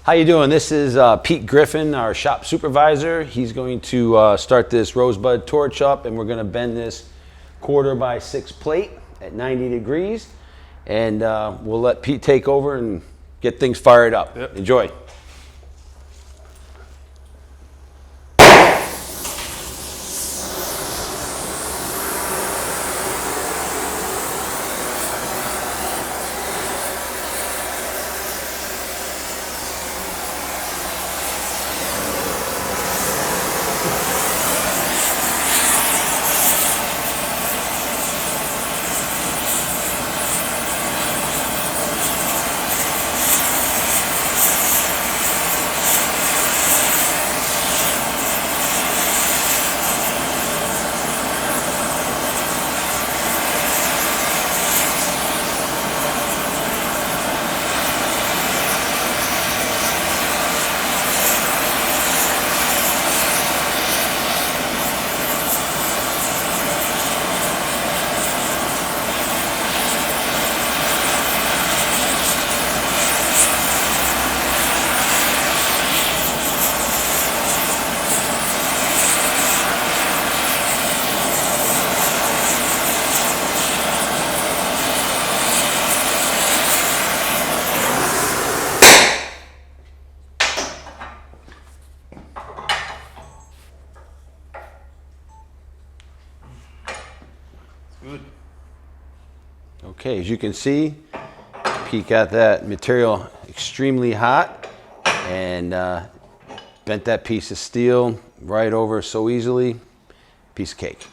How you doing? This is Pete Griffin, our shop supervisor. He's going to start this rosebud torch up, and we're going to bend this 1/4x6 plate at 90 degrees, and we'll let Pete take over and get things fired up. Yep. Enjoy. Good. Okay, as you can see, Pete got that material extremely hot and bent that piece of steel right over so easily. Piece of cake.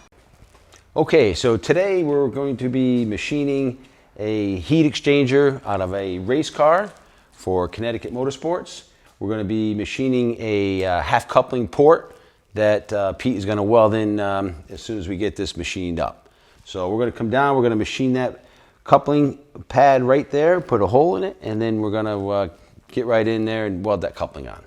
Okay, so today we're going to be machining a heat exchanger out of a race car for Connecticut Motorsports. We're going to be machining a half coupling port that Pete is going to weld in as soon as we get this machined up. So we're going to come down, we're going to machine that coupling pad right there, put a hole in it, and then we're going to get right in there and weld that coupling on.